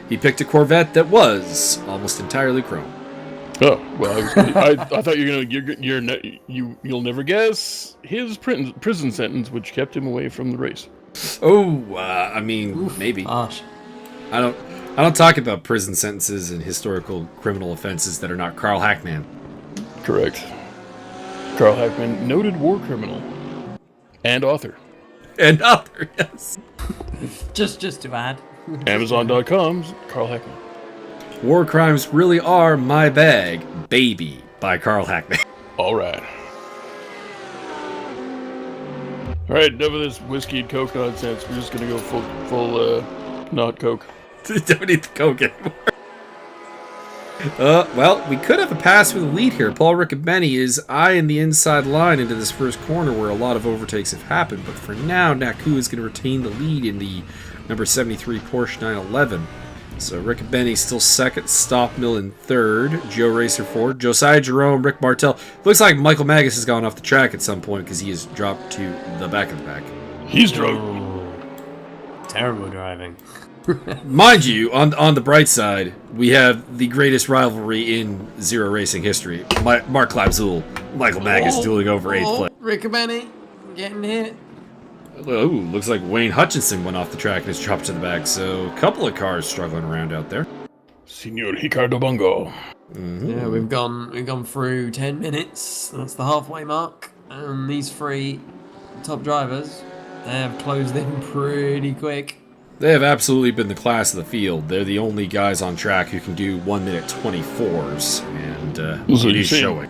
S1: he picked a Corvette that was almost entirely chrome.
S2: Oh well, I thought you'll never guess his prison sentence, which kept him away from the race.
S1: Oh, I mean, oof, maybe.
S3: Gosh.
S1: I don't talk about prison sentences and historical criminal offenses that are not Carl Hackman.
S2: Correct. Carl Hackman, noted war criminal and author.
S1: And author, yes.
S3: just to add.
S2: Amazon.com's Carl Hackman.
S1: War Crimes Really Are My Bag, Baby, by Carl Hackman.
S2: All right. All right, enough of this whiskey and Coke nonsense. We're just going to go full not Coke.
S1: Don't need the Coke anymore. Well, we could have a pass for the lead here. Paul Riccobene is eyeing the inside line into this first corner where a lot of overtakes have happened. But for now, Nacu is going to retain the lead in the number 73 Porsche 911. So Riccobene still second, Stoppmill in third, Joe Racer fourth, Josiah Jerome, Rick Martel. Looks like Michael Magas has gone off the track at some point because he has dropped to the back of the pack.
S2: He's drunk.
S3: Terrible driving.
S1: Mind you, on the bright side, we have the greatest rivalry in Zero Racing history. Mark Klapzul, Michael Magas dueling over 8th place.
S3: Riccobene getting hit.
S1: Oh, looks like Wayne Hutchinson went off the track and has dropped to the back, so a couple of cars struggling around out there.
S2: Senor Ricardo Bongo.
S1: Mm-hmm.
S3: Yeah, we've gone through 10 minutes. That's the halfway mark. And these three top drivers, they have closed in pretty quick.
S1: They have absolutely been the class of the field. They're the only guys on track who can do 1 minute 24s, and it is showing.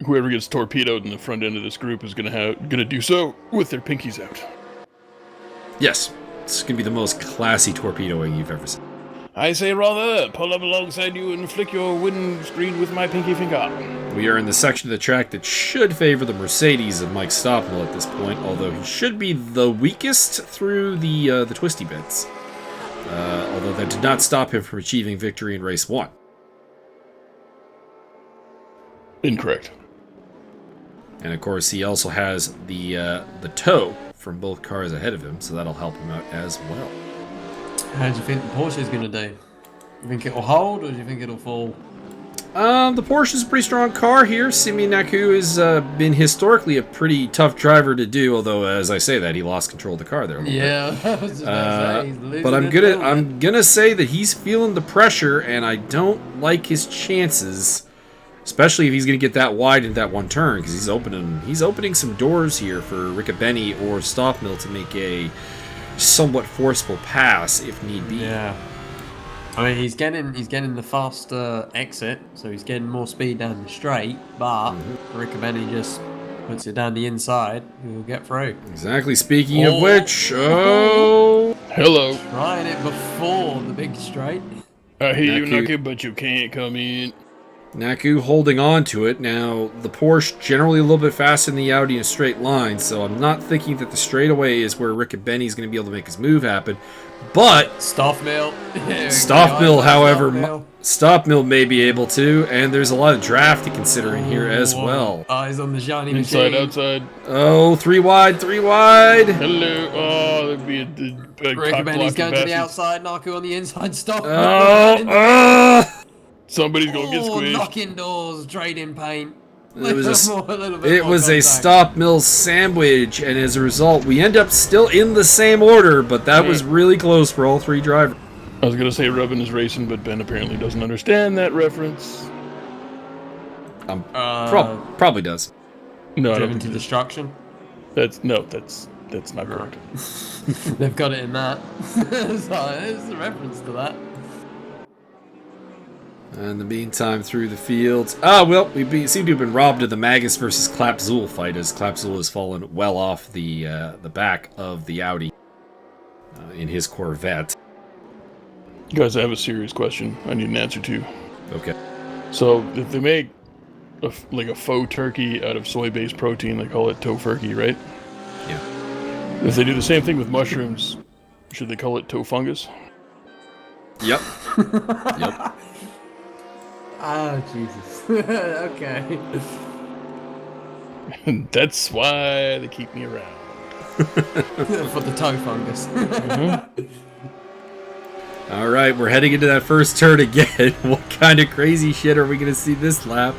S2: Whoever gets torpedoed in the front end of this group is gonna do so with their pinkies out.
S1: Yes, it's going to be the most classy torpedoing you've ever seen.
S2: I say rather, pull up alongside you and flick your windscreen with my pinky finger.
S1: We are in the section of the track that should favor the Mercedes of Mike Stoppmill at this point, although he should be the weakest through the twisty bits. Although that did not stop him from achieving victory in race 1.
S2: Incorrect.
S1: And of course, he also has the tow from both cars ahead of him, so that'll help him out as well.
S3: How do you think the Porsche is going to do? You think it'll hold, or do you think it'll fall?
S1: The Porsche is a pretty strong car here. Simi Nacu has been historically a pretty tough driver to do, although as I say that, he lost control of the car there a little bit.
S3: Yeah, I was just about to say, he's losing
S1: but I'm gonna say that he's feeling the pressure, and I don't like his chances. Especially if he's going to get that wide in that one turn, because he's opening some doors here for Riccobene or Stoppmill to make a somewhat forceful pass if need be.
S3: Yeah. I mean, he's getting the faster exit, so he's getting more speed down the straight, but Riccobene just puts it down the inside, he'll get through.
S1: Exactly. Speaking of which,
S2: hello.
S3: Trying it before the big straight.
S2: I hear you, Nacu, but you can't come in.
S1: Nacu holding on to it. Now, the Porsche generally a little bit faster than the Audi in a straight line, so I'm not thinking that the straightaway is where Riccobene is going to be able to make his move happen. But
S3: Stoffmill,
S1: Stoffmill, however, Stop Mill may be able to, and there's a lot of draft to consider in here as well.
S3: Eyes on the shiny
S2: Inside,
S3: machine.
S2: outside.
S1: Oh, 3 wide, 3 wide.
S2: Hello. Oh, there'd be a
S3: Riccobene's going to the outside. Nacu on the inside. Stop.
S2: Somebody's going to get squished.
S3: Knock indoors. Trading paint.
S1: It was a Stop Mill sandwich, and as a result, we end up still in the same order, but that was really close for all 3 drivers.
S2: I was going to say Rubbin is racing, but Ben apparently doesn't understand that reference.
S1: Probably does.
S2: No,
S3: Driven to destruction.
S2: That's not correct.
S3: They've got it in that. So there's a reference to that.
S1: In the meantime, through the fields. Well, we seem to have been robbed of the Magas versus Clapzul fight, as Clapzul has fallen well off the back of the Audi in his Corvette.
S2: Guys, I have a serious question I need an answer to.
S1: Okay.
S2: So, if they make a faux turkey out of soy-based protein, they call it tofurkey, right?
S1: Yeah.
S2: If they do the same thing with mushrooms, should they call it tofungus?
S1: Yep. Yep.
S3: Oh, Jesus. Okay.
S2: That's why they keep me around.
S3: For the toe fungus.
S1: All right, we're heading into that first turn again. What kind of crazy shit are we going to see this lap?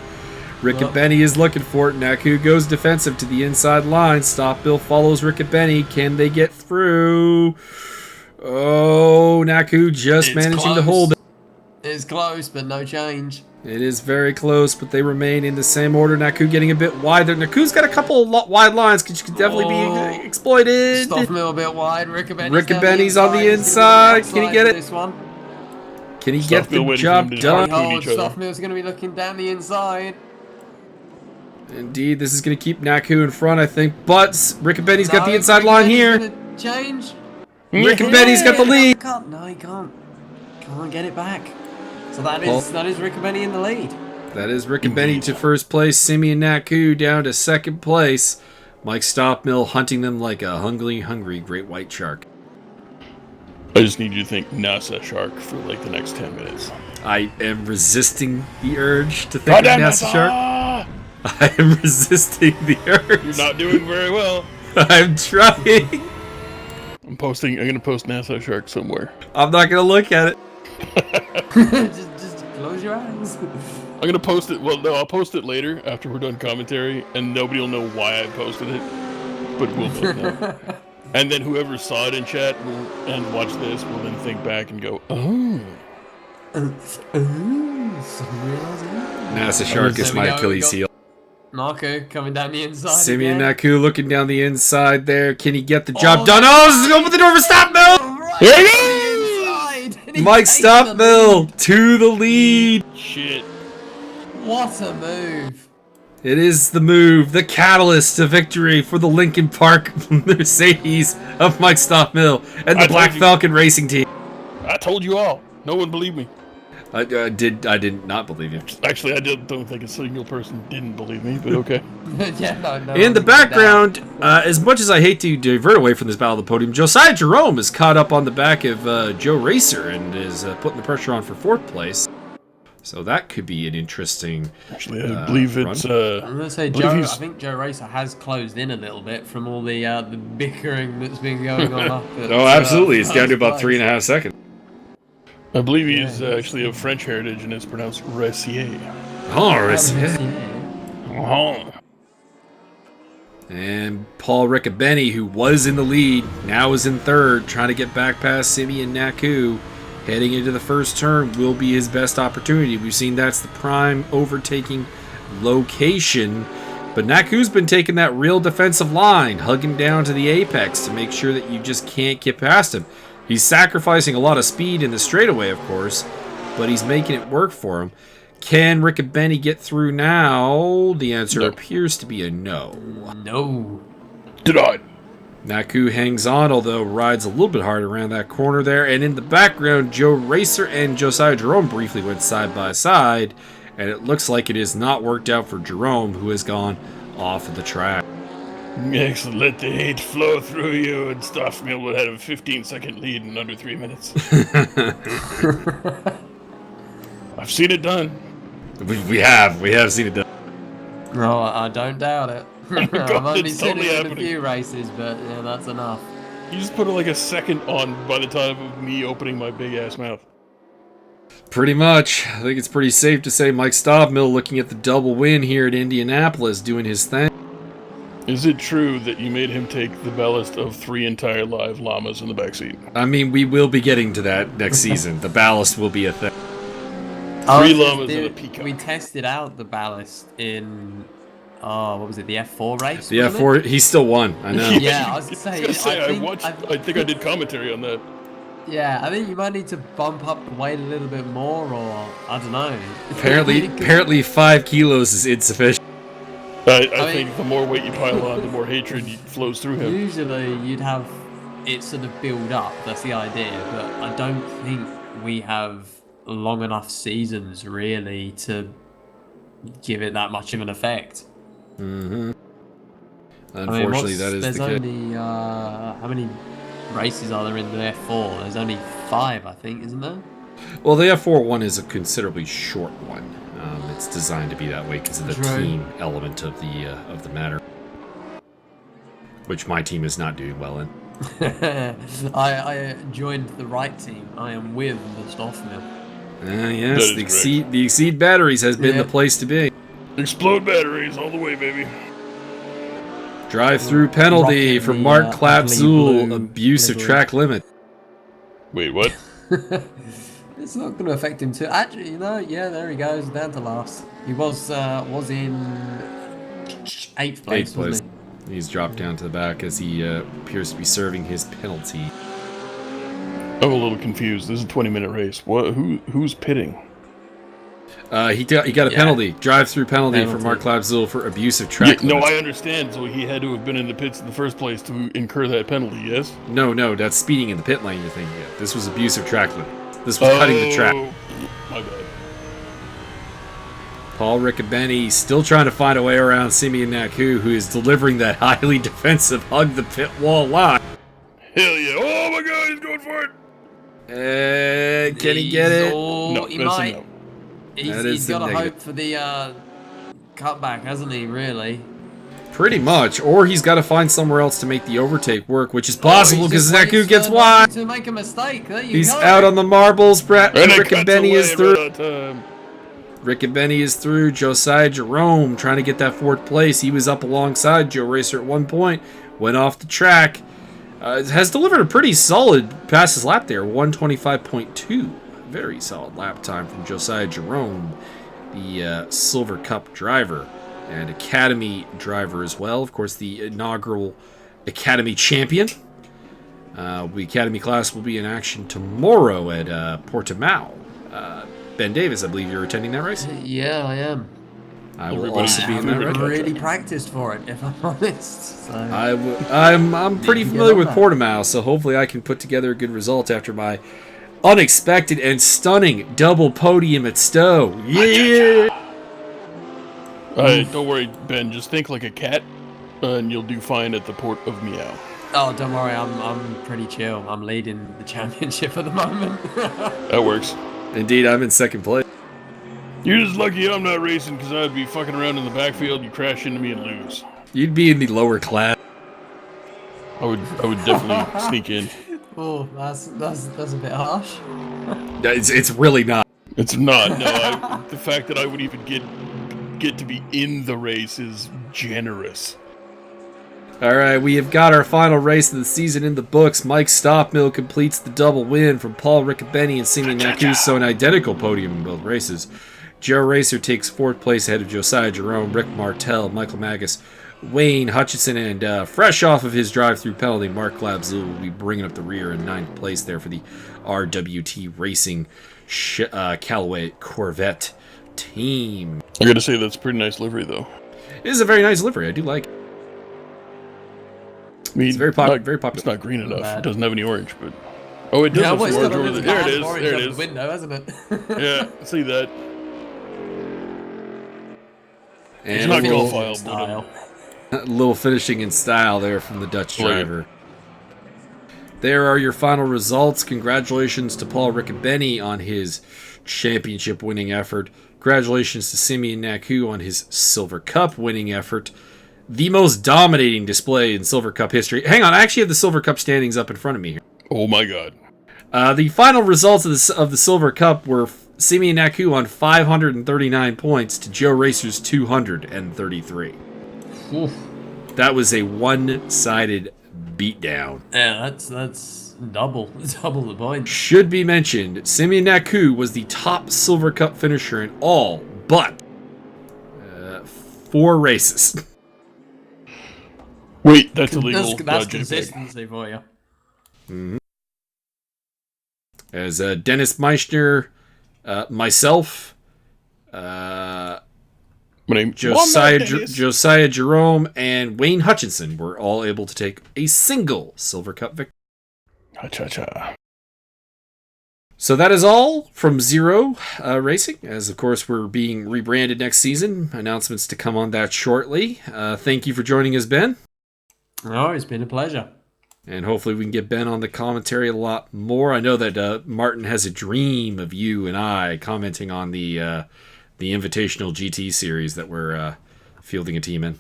S1: Riccobene is looking for it. Nacu goes defensive to the inside line. Stop Bill follows Riccobene. Can they get through? Oh, Nacu just managing to hold it.
S3: It's close, but no change.
S1: It is very close, but they remain in the same order. Nacu getting a bit wide there. Nacu's got a couple of wide lines, which could definitely be exploited.
S3: Stop Mill a bit wide.
S1: Riccobene's on the inside. Can he get it?
S3: This one.
S1: Can he get the job done?
S3: Stop Mill's going to be looking down the inside.
S1: Indeed, this is going to keep Nacu in front, I think. But Riccobene's got the inside line here.
S3: Change.
S1: Riccobene's got the lead.
S3: No, he can't. Can't get it back. So that is Riccobene in the lead.
S1: That is Riccobene to first place. Simeon Nacu down to second place. Mike Stopmill hunting them like a hungry great white shark.
S2: I just need you to think NASA shark for like the next 10 minutes.
S1: I am resisting the urge to think of NASA shark. I am resisting the urge.
S2: You're not doing very well.
S1: I'm trying.
S2: I'm going to post NASA shark somewhere.
S1: I'm not going to look at it.
S3: just close your eyes.
S2: I'm going to post it. Well, no, I'll post it later after we're done commentary, and nobody will know why I posted it. But we'll both know. And then whoever saw it in chat and watched this will then think back and go, oh.
S1: NASA shark is my Achilles heel.
S3: Nacu coming down the inside.
S1: Simeon Nacu looking down the inside there. Can he get the job done? Oh, this is open the door for Stopmill!
S3: Right.
S1: Mike Stopmill to the lead.
S2: Shit.
S3: What a move.
S1: It is the move, the catalyst to victory for the Lincoln Park Mercedes of Mike Stopmill and the Black Falcon Racing Team.
S2: I told you all. No one believed me.
S1: I did not believe you.
S2: Actually, I don't think a single person didn't believe me, but okay.
S3: No,
S1: in the background, as much as I hate to divert away from this battle of the podium, Josiah Jerome is caught up on the back of Joe Racer and is putting the pressure on for 4th place. So that could be an interesting.
S2: Actually, I believe it's.
S3: I'm gonna say I think Joe Racer has closed in a little bit from all the bickering that's been going on up.
S1: Oh, absolutely! It's down to about 3.5 seconds.
S2: I believe he's actually of French heritage and it's pronounced Racier.
S1: Oh, Racier.
S2: Oh.
S1: And Paul Riccobene, who was in the lead, now is in 3rd, trying to get back past Simeon Nacu. Heading into the first turn will be his best opportunity. We've seen that's the prime overtaking location. But Nacu's been taking that real defensive line, hugging down to the apex to make sure that you just can't get past him. He's sacrificing a lot of speed in the straightaway, of course, but he's making it work for him. Can Riccobene get through now? The answer appears to be a no.
S3: No.
S2: Denied.
S1: Nacu hangs on, although rides a little bit hard around that corner there. And in the background, Joe Racer and Josiah Jerome briefly went side by side. And it looks like it has not worked out for Jerome, who has gone off of the track.
S2: Excellent. Let the hate flow through you, and Stopmill will have a 15-second lead in under 3 minutes. I I've seen it done.
S1: We have seen it done.
S3: No, I don't doubt it.
S2: God,
S3: I've only
S2: it's
S3: seen
S2: totally
S3: it in
S2: happening.
S3: a few races, but yeah, that's enough.
S2: You just put like a second on by the time of me opening my big ass mouth.
S1: Pretty much. I think it's pretty safe to say Mike Stobmill looking at the double win here at Indianapolis, doing his thing.
S2: Is it true that you made him take the ballast of 3 entire live llamas in the backseat?
S1: I mean, we will be getting to that next season. The ballast will be a thing.
S2: 3 llamas and a peacock.
S3: We tested out the ballast in, what was it, the F4 race?
S1: The
S3: wasn't
S1: F4, he still won. I know.
S3: Yeah, I was gonna
S2: I was
S3: say.
S2: gonna say, I think I did commentary on that.
S3: Yeah, I think you might need to bump up the weight a little bit more, or I don't know.
S1: Apparently 5 kilos is insufficient.
S2: I think the more weight you pile on, the more hatred flows through him.
S3: Usually you'd have it sort of build up, that's the idea, but I don't think we have long enough seasons really to give it that much of an effect.
S1: Mm-hmm. Unfortunately, that is the case.
S3: There's only, how many races are there in the F4? There's only 5, I think, isn't there?
S1: Well, the F4 one is a considerably short one. It's designed to be that way because of the team element of the matter, which my team is not doing well in.
S3: I joined the right team. I am with the Stoffmill.
S1: Yes, the Exceed batteries has been the place to be.
S2: Explode batteries all the way, baby.
S1: Drive-through penalty for Mark Klapzul, abuse of track limit.
S2: Wait, what?
S3: It's not going to affect him too. Actually, yeah, there he goes, down to last. He was in 8th place, wasn't he?
S1: He's dropped down to the back as he appears to be serving his penalty.
S2: I'm a little confused. This is a 20-minute race. What? Who's pitting?
S1: He got a penalty, drive-through penalty for Mark Klapzul for abuse of track limit.
S2: No, I understand. So he had to have been in the pits in the first place to incur that penalty, yes?
S1: No, that's speeding in the pit lane you're thinking of. This was abuse of track limit. This was cutting the track.
S2: My bad.
S1: Paul Riccobene still trying to find a way around Simeon Nacu, who is delivering that highly defensive hug the pit wall line.
S2: Hell yeah. Oh my god, he's going for it.
S1: Can he get it?
S2: No,
S3: he might.
S2: no.
S3: He's got to hope for the cutback, hasn't he, really?
S1: Pretty much. Or he's got to find somewhere else to make the overtake work, which is possible because Nacu gets wide.
S3: To make a mistake. There you
S1: He's
S3: go.
S1: out on the marbles. Riccobene is through.
S2: Right,
S1: Riccobene is through. Josiah Jerome trying to get that 4th place. He was up alongside Joe Racer at one point. Went off the track. Has delivered a pretty solid fastest lap there. 125.2. Very solid lap time from Josiah Jerome, the Silver Cup driver and Academy driver as well. Of course, the inaugural Academy champion. The Academy class will be in action tomorrow at Portimao. Ben Davis, I believe you're attending that race?
S3: Yeah, I am.
S1: I will also be in that race.
S3: I've really practiced for it, if I'm honest. So.
S1: I'm pretty familiar with Portimao, so hopefully I can put together a good result after my unexpected and stunning double podium at Stowe. Yeah!
S2: Don't worry, Ben. Just think like a cat, and you'll do fine at the port of Meow.
S3: Oh, don't worry. I'm pretty chill. I'm leading the championship at the moment.
S2: That works.
S1: Indeed, I'm in 2nd place.
S2: You're just lucky I'm not racing because I'd be fucking around in the backfield. You crash into me and lose.
S1: You'd be in the lower class.
S2: I would definitely sneak in.
S3: Oh, that's a bit harsh.
S1: It's really not.
S2: It's not. No, the fact that I would even get to be in the race is generous.
S1: All right, we have got our final race of the season in the books. Mike Stopmill completes the double win from Paul Riccobene and Simeon Nacu, so an identical podium in both races. Joe Racer takes 4th place ahead of Josiah Jerome, Rick Martel, Michael Magas, Wayne Hutchinson, and fresh off of his drive-through penalty, Mark Klapzul will be bringing up the rear in 9th place there for the RWT Racing Callaway Corvette team.
S2: I gotta say, that's a pretty nice livery, though.
S1: It is a very nice livery. I do like it.
S2: I mean,
S1: it's very popular.
S2: It's not green enough. It doesn't have any orange, but... Oh, it does have some orange over there. There it is. There it is.
S3: The window, hasn't it?
S2: Yeah, see that.
S1: And
S2: it's not golf style.
S1: A little finishing in style there from the Dutch driver. There are your final results. Congratulations to Paul Riccobene on his championship-winning effort. Congratulations to Simeon Nacu on his Silver Cup winning effort. The most dominating display in Silver Cup history. Hang on, I actually have the Silver Cup standings up in front of me here.
S2: Oh my god.
S1: The final results of the Silver Cup were Simeon Nacu on 539 points to Joe Racer's 233.
S3: Oof.
S1: That was a one-sided beatdown.
S3: Yeah, that's double the point.
S1: Should be mentioned, Simeon Nacu was the top Silver Cup finisher in all but 4 races.
S2: Wait, that's illegal.
S3: That's consistency for you.
S1: Mm-hmm. As Dennis Meissner, myself,
S2: My name
S1: Josiah Jerome, and Wayne Hutchinson were all able to take a single Silver Cup victory.
S2: Cha-cha-cha.
S1: So that is all from Zero Racing, as of course we're being rebranded next season. Announcements to come on that shortly. Thank you for joining us, Ben.
S3: Oh, it's been a pleasure.
S1: And hopefully we can get Ben on the commentary a lot more. I know that Martin has a dream of you and I commenting on the Invitational GT series that we're fielding a team in.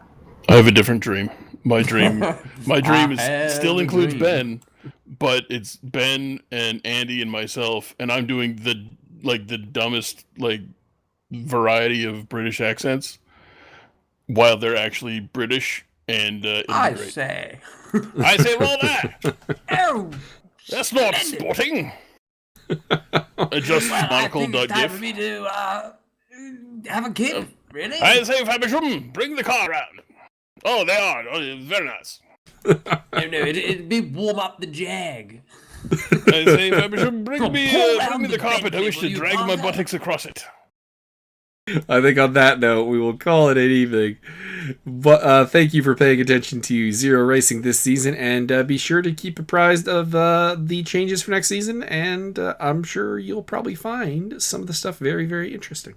S2: I have a different dream. My dream still includes Ben, but it's Ben and Andy and myself, and I'm doing the dumbest variety of British accents while they're actually British. And
S3: I
S2: great.
S3: say,
S2: well,
S3: oh,
S2: that's not sporting. Adjust
S3: well, I think it's time
S2: monocle.gif.
S3: for me to have a kid. Really?
S2: I say, Fabersham, bring the car around. Oh, they are. Oh, very nice.
S3: No, it'd be warm up the Jag.
S2: I say, Fabersham, bring me the
S3: the
S2: carpet. I wish to
S3: Bentley, will
S2: drag
S3: you,
S2: my
S3: Parker?
S2: buttocks across it.
S1: I think on that note, we will call it an evening. But thank you for paying attention to Zero Racing this season, and be sure to keep apprised of the changes for next season, and I'm sure you'll probably find some of the stuff very, very interesting.